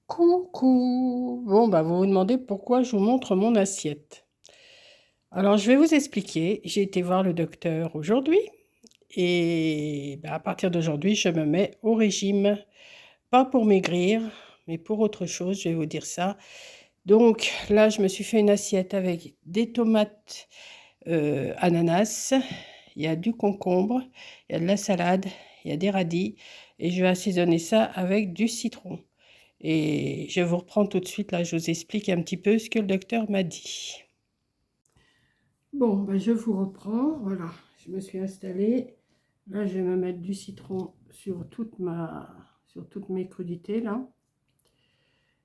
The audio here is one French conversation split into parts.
Coucou! Bon, bah, vous vous demandez pourquoi je vous montre mon assiette. Alors, je vais vous expliquer. J'ai été voir le docteur aujourd'hui et bah, à partir d'aujourd'hui, je me mets au régime. Pas pour maigrir, mais pour autre chose, je vais vous dire ça. Donc là, je me suis fait une assiette avec des tomates ananas, il y a du concombre, il y a de la salade, il y a des radis et je vais assaisonner ça avec du citron. Et je vous reprends tout de suite, là, je vous explique un petit peu ce que le docteur m'a dit. Bon, ben je vous reprends, voilà, je me suis installée. Là, je vais me mettre du citron sur toutes mes crudités, là.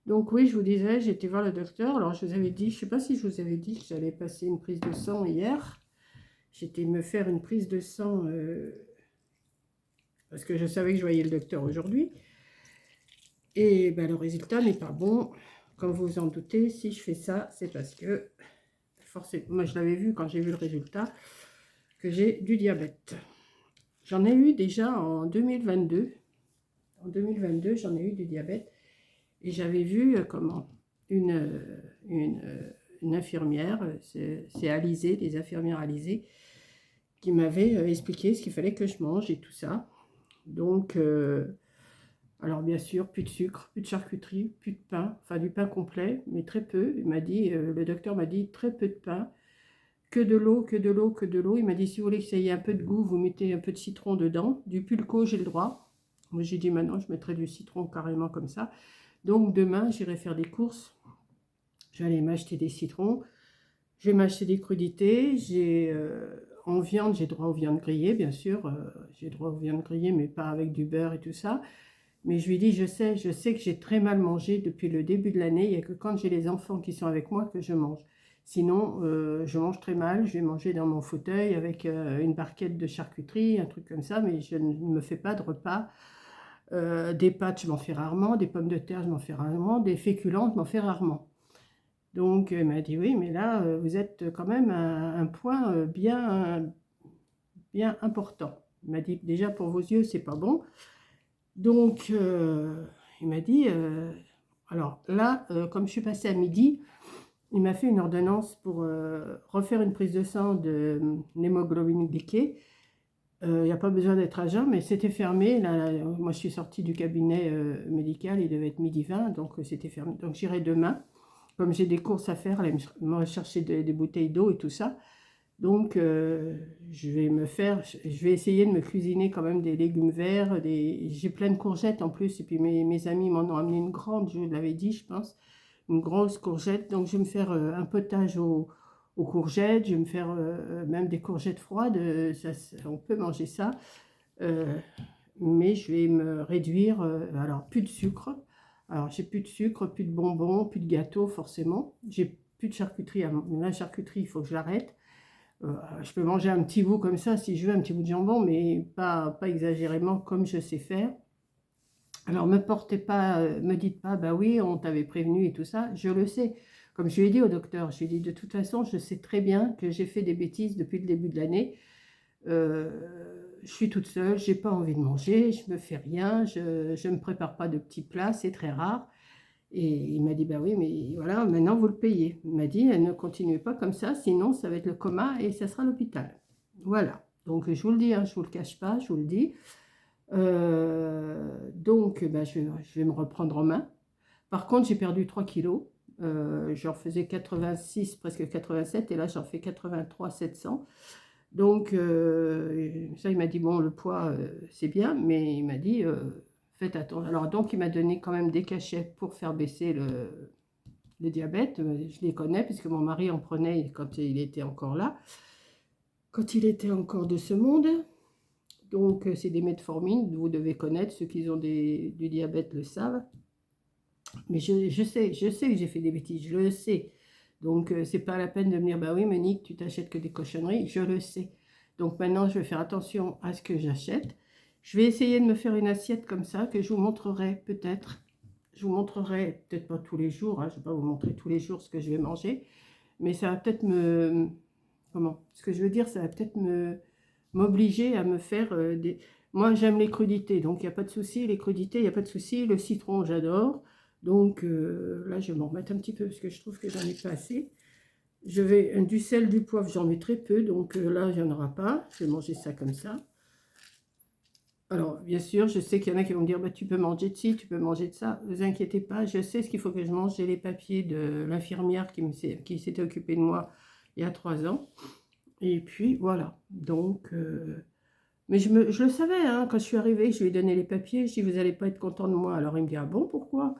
Donc oui, je vous disais, j'ai été voir le docteur. Alors, je vous avais dit, je ne sais pas si je vous avais dit que j'allais passer une prise de sang hier. J'étais me faire une prise de sang parce que je savais que je voyais le docteur aujourd'hui. Et ben, le résultat n'est pas bon. Comme vous vous en doutez, si je fais ça, c'est parce que forcément, moi je l'avais vu quand j'ai vu le résultat, que j'ai du diabète. J'en ai eu déjà en 2022. En 2022, j'en ai eu du diabète. Et j'avais vu comment une infirmière, c'est Alizé, des infirmières Alizé, qui m'avait expliqué ce qu'il fallait que je mange et tout ça. Donc, alors bien sûr, plus de sucre, plus de charcuterie, plus de pain, enfin du pain complet, mais très peu. Il m'a dit, le docteur m'a dit très peu de pain, que de l'eau, que de l'eau, que de l'eau. Il m'a dit, si vous voulez que ça ait un peu de goût, vous mettez un peu de citron dedans. Du pulco, j'ai le droit. Moi, j'ai dit, maintenant, je mettrai du citron carrément comme ça. Donc, demain, j'irai faire des courses. Je vais aller m'acheter des citrons. Je vais m'acheter des crudités. En viande, j'ai droit aux viandes grillées, bien sûr. J'ai droit aux viandes grillées, mais pas avec du beurre et tout ça. Mais je lui dis, je sais que j'ai très mal mangé depuis le début de l'année. Il n'y a que quand j'ai les enfants qui sont avec moi que je mange. Sinon, je mange très mal. Je vais manger dans mon fauteuil avec une barquette de charcuterie, un truc comme ça, mais je ne me fais pas de repas. Des pâtes, je m'en fais rarement. Des pommes de terre, je m'en fais rarement. Des féculents, je m'en fais rarement. Donc, il m'a dit, oui, mais là, vous êtes quand même à un point bien important. Il m'a dit, déjà pour vos yeux, c'est pas bon. Donc, il m'a dit, alors là, comme je suis passée à midi, il m'a fait une ordonnance pour refaire une prise de sang de l'hémoglobine glyquée. Il n'y a pas besoin d'être à jeun, mais c'était fermé. Là, moi, je suis sortie du cabinet médical, il devait être midi 20, donc c'était fermé. Donc, j'irai demain. Comme j'ai des courses à faire, aller me chercher des bouteilles d'eau et tout ça. Donc, je vais essayer de me cuisiner quand même des légumes verts. J'ai plein de courgettes en plus. Et puis, mes amis m'en ont amené une grande, je l'avais dit, je pense, une grosse courgette. Donc, je vais me faire un potage aux courgettes. Je vais me faire même des courgettes froides. On peut manger ça. Euh, mais je vais me réduire. Alors, plus de sucre. Alors, j'ai plus de sucre, plus de bonbons, plus de gâteaux, forcément. J'ai plus de charcuterie. La charcuterie, il faut que je l'arrête. Je peux manger un petit bout comme ça si je veux, un petit bout de jambon, mais pas exagérément comme je sais faire. Alors me dites pas, bah oui, on t'avait prévenu et tout ça, je le sais. Comme je lui ai dit au docteur, je lui ai dit de toute façon, je sais très bien que j'ai fait des bêtises depuis le début de l'année. Je suis toute seule, j'ai pas envie de manger, je me fais rien, je me prépare pas de petits plats, c'est très rare. Et il m'a dit, bah oui, mais voilà, maintenant vous le payez. Il m'a dit, ne continuez pas comme ça, sinon ça va être le coma et ça sera l'hôpital. Voilà. Donc je vous le dis, hein, je vous le cache pas, je vous le dis. Donc bah, je vais me reprendre en main. Par contre, j'ai perdu 3 kilos. J'en faisais 86, presque 87, et là j'en fais 83 700. Donc ça, il m'a dit, bon, le poids, c'est bien, mais il m'a dit, faites attention. Alors donc, il m'a donné quand même des cachets pour faire baisser le diabète. Je les connais puisque mon mari en prenait quand il était encore là, quand il était encore de ce monde. Donc, c'est des metformines, vous devez connaître, ceux qui ont du diabète le savent. Mais je sais que j'ai fait des bêtises, je le sais. Donc, c'est pas la peine de me dire, bah oui, Monique, tu t'achètes que des cochonneries, je le sais. Donc maintenant, je vais faire attention à ce que j'achète. Je vais essayer de me faire une assiette comme ça, que je vous montrerai peut-être. Je vous montrerai peut-être pas tous les jours, hein, je ne vais pas vous montrer tous les jours ce que je vais manger, mais ça va peut-être comment? Ce que je veux dire, ça va peut-être m'obliger à me faire des... Moi, j'aime les crudités, donc il n'y a pas de souci. Les crudités, il n'y a pas de souci. Le citron, j'adore. Donc là, je vais m'en remettre un petit peu parce que je trouve que j'en ai pas assez. Je vais du sel, du poivre, j'en mets très peu. Donc là, il n'y en aura pas. Je vais manger ça comme ça. Alors, bien sûr, je sais qu'il y en a qui vont me dire, bah, tu peux manger de ci, tu peux manger de ça. Ne vous inquiétez pas, je sais ce qu'il faut que je mange. J'ai les papiers de l'infirmière qui s'était occupée de moi il y a 3 ans. Et puis, voilà. Donc, mais je le savais, hein, quand je suis arrivée, je lui ai donné les papiers. Je dis, vous n'allez pas être content de moi. Alors, il me dit, ah bon, pourquoi?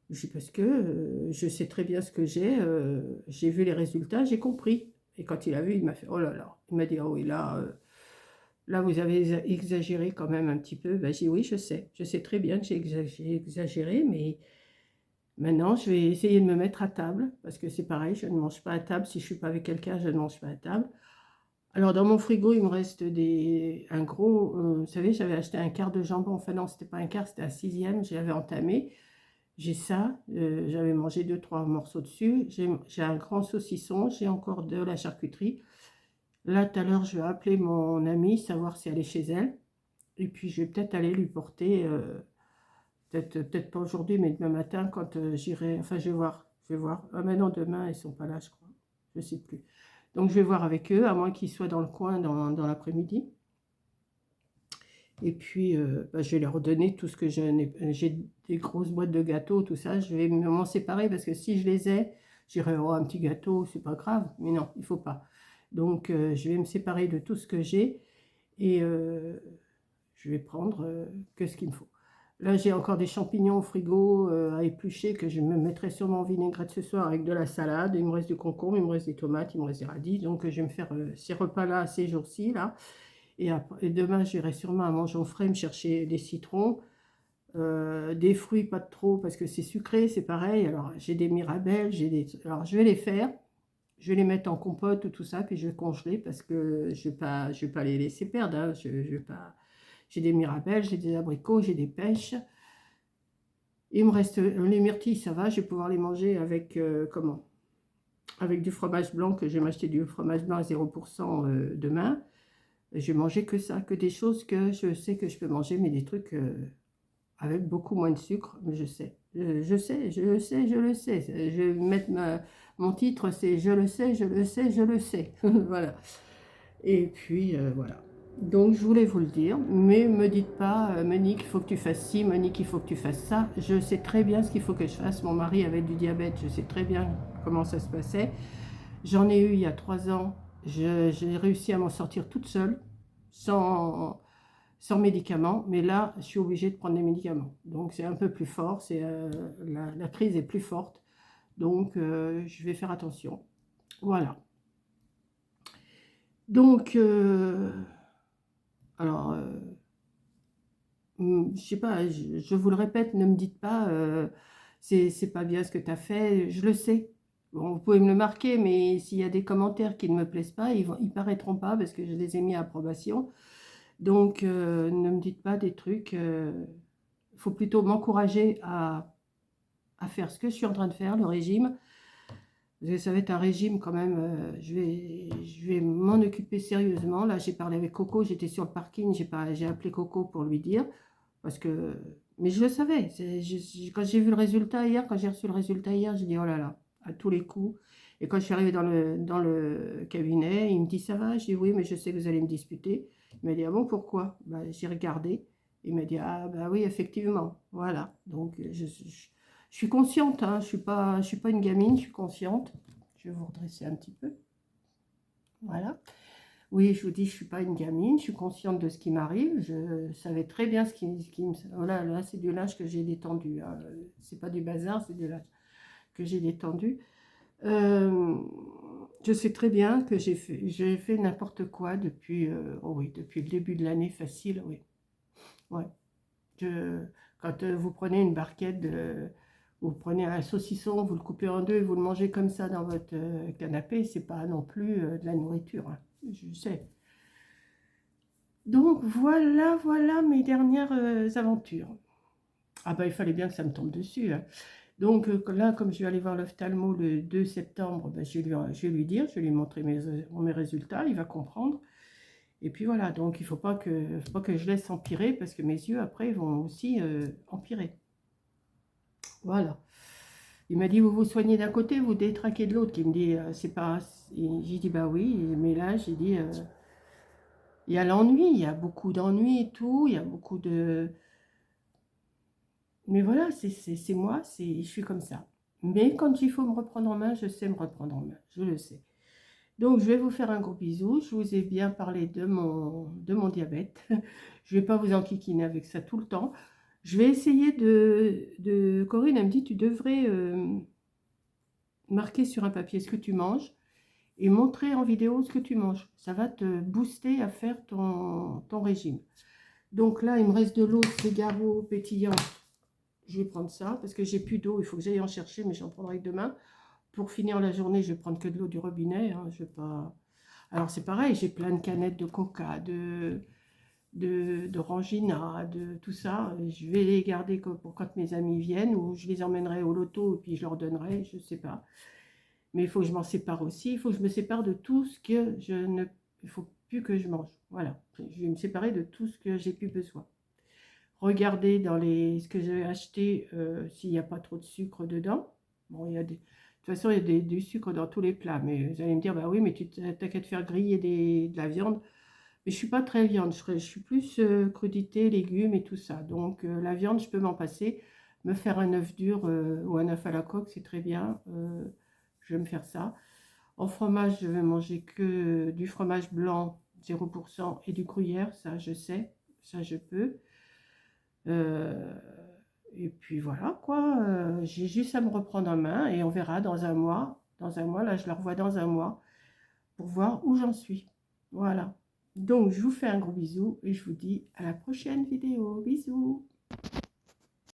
Je dis, parce que je sais très bien ce que j'ai vu les résultats, j'ai compris. Et quand il a vu, il m'a fait, oh là là. Il m'a dit, ah oui, là, vous avez exagéré quand même un petit peu. Ben, j'ai dit, oui, je sais très bien que j'ai exagéré, mais maintenant, je vais essayer de me mettre à table, parce que c'est pareil, je ne mange pas à table. Si je ne suis pas avec quelqu'un, je ne mange pas à table. Alors, dans mon frigo, il me reste un gros, vous savez, j'avais acheté un quart de jambon. Enfin, non, c'était pas un quart, c'était un sixième. J'avais entamé. J'ai ça. J'avais mangé 2, 3 morceaux dessus. J'ai un grand saucisson. J'ai encore de la charcuterie. Là, tout à l'heure, je vais appeler mon amie, savoir si elle est chez elle. Et puis, je vais peut-être aller lui porter, peut-être pas aujourd'hui, mais demain matin, quand j'irai. Enfin, je vais voir. Je vais voir. Ah, mais non, demain, ils sont pas là, je crois. Je sais plus. Donc, je vais voir avec eux, à moins qu'ils soient dans le coin dans l'après-midi. Et puis, bah, je vais leur donner tout ce que j'ai des grosses boîtes de gâteaux, tout ça. Je vais m'en séparer parce que si je les ai, j'irai, oh, un petit gâteau, c'est pas grave. Mais non, il faut pas. Donc, je vais me séparer de tout ce que j'ai et je vais prendre que ce qu'il me faut. Là, j'ai encore des champignons au frigo à éplucher que je me mettrai sûrement en vinaigrette ce soir avec de la salade. Il me reste du concombre, il me reste des tomates, il me reste des radis. Donc, je vais me faire ces repas-là, ces jours-ci, là. Et demain, j'irai sûrement à manger au frais me chercher des citrons, des fruits, pas de trop, parce que c'est sucré, c'est pareil. Alors, j'ai des mirabelles, alors, je vais les faire. Je vais les mettre en compote ou tout ça, puis je vais congeler parce que je vais pas les laisser perdre, hein. Je vais pas. J'ai des mirabelles, j'ai des abricots, j'ai des pêches. Il me reste les myrtilles, ça va, je vais pouvoir les manger avec comment? Avec du fromage blanc, que je vais m'acheter du fromage blanc à 0% demain. Je vais manger que ça, que des choses que je sais que je peux manger, mais des trucs avec beaucoup moins de sucre, mais je sais. Je sais, je le sais, je le sais. Je vais mettre mon titre, c'est je le sais, je le sais, je le sais. Voilà. Et puis, voilà. Donc, je voulais vous le dire, mais me dites pas, Monique, il faut que tu fasses ci, Monique, il faut que tu fasses ça. Je sais très bien ce qu'il faut que je fasse. Mon mari avait du diabète, je sais très bien comment ça se passait. J'en ai eu il y a 3 ans. J'ai réussi à m'en sortir toute seule, sans, sans médicaments, mais là, je suis obligée de prendre des médicaments. Donc, c'est un peu plus fort, la crise est plus forte, donc je vais faire attention. Voilà. Donc, alors, je sais pas, je vous le répète, ne me dites pas, c'est pas bien ce que tu as fait, je le sais. Bon, vous pouvez me le marquer, mais s'il y a des commentaires qui ne me plaisent pas, ils paraîtront pas parce que je les ai mis à approbation. Donc, ne me dites pas des trucs. Il faut plutôt m'encourager à faire ce que je suis en train de faire, le régime. Parce que ça va être un régime quand même. Je vais m'en occuper sérieusement. Là, j'ai parlé avec Coco, j'étais sur le parking, j'ai appelé Coco pour lui dire. Parce que, mais je le savais. Quand j'ai vu le résultat hier, quand j'ai reçu le résultat hier, j'ai dit oh là là, à tous les coups. Et quand je suis arrivée dans le cabinet, il me dit ça va? Je dis oui, mais je sais que vous allez me disputer. Il m'a dit ah bon, pourquoi? Bah, j'ai regardé. Il m'a dit ah bah oui, effectivement. Voilà. Donc je suis consciente, hein, je suis pas une gamine, je suis consciente. Je vais vous redresser un petit peu. Voilà. Oui, je vous dis, je ne suis pas une gamine, je suis consciente de ce qui m'arrive. Je savais très bien ce qui me. Voilà, là, c'est du linge que j'ai détendu, hein. C'est pas du bazar, c'est du linge que j'ai détendu. Euh, je sais très bien que j'ai fait n'importe quoi depuis, oh oui, depuis le début de l'année facile, oui. Ouais. Quand vous prenez une barquette vous prenez un saucisson, vous le coupez en deux et vous le mangez comme ça dans votre canapé, c'est pas non plus de la nourriture, hein. Je sais. Donc voilà, voilà mes dernières aventures. Ah bah il fallait bien que ça me tombe dessus, hein. Donc là, comme je vais aller voir l'ophtalmo le 2 septembre, bah, je vais lui dire, je vais lui montrer mes résultats, il va comprendre. Et puis voilà, donc il ne faut pas que je laisse empirer parce que mes yeux après ils vont aussi empirer. Voilà. Il m'a dit, vous vous soignez d'un côté, vous détraquez de l'autre. Il me dit, c'est pas... J'ai dit, bah oui, mais là, j'ai dit, il y a l'ennui, il y a beaucoup d'ennui et tout, il y a beaucoup de... Mais voilà, c'est moi, je suis comme ça. Mais quand il faut me reprendre en main, je sais me reprendre en main, je le sais. Donc, je vais vous faire un gros bisou. Je vous ai bien parlé de mon diabète. Je ne vais pas vous enquiquiner avec ça tout le temps. Je vais essayer Corinne, elle me dit, tu devrais marquer sur un papier ce que tu manges et montrer en vidéo ce que tu manges. Ça va te booster à faire ton régime. Donc là, il me reste de l'eau de Figaro pétillante. Je vais prendre ça parce que j'ai plus d'eau. Il faut que j'aille en chercher, mais j'en prendrai que demain. Pour finir la journée, je vais prendre que de l'eau du robinet. Hein, je vais pas... Alors c'est pareil, j'ai plein de canettes de coca, d'orangina, de tout ça. Je vais les garder pour quand mes amis viennent ou je les emmènerai au loto et puis je leur donnerai, je ne sais pas. Mais il faut que je m'en sépare aussi. Il faut que je me sépare de tout ce que je ne... Il faut plus que je mange. Voilà, je vais me séparer de tout ce que j'ai plus besoin. Regardez dans ce que j'ai acheté s'il n'y a pas trop de sucre dedans. Bon, il y a de toute façon, il y a du sucre dans tous les plats. Mais vous allez me dire, bah oui, mais tu t'as qu'à te faire griller de la viande. Mais je suis pas très viande. Je suis plus crudité, légumes et tout ça. Donc, la viande, je peux m'en passer. Me faire un œuf dur ou un œuf à la coque, c'est très bien. Je vais me faire ça. En fromage, je vais manger que du fromage blanc 0% et du gruyère. Ça, je sais. Ça, je peux. Euh, et puis voilà quoi, j'ai juste à me reprendre en main et on verra dans un mois. Dans un mois, là je la revois dans un mois pour voir où j'en suis. Voilà. Donc je vous fais un gros bisou et je vous dis à la prochaine vidéo. Bisous.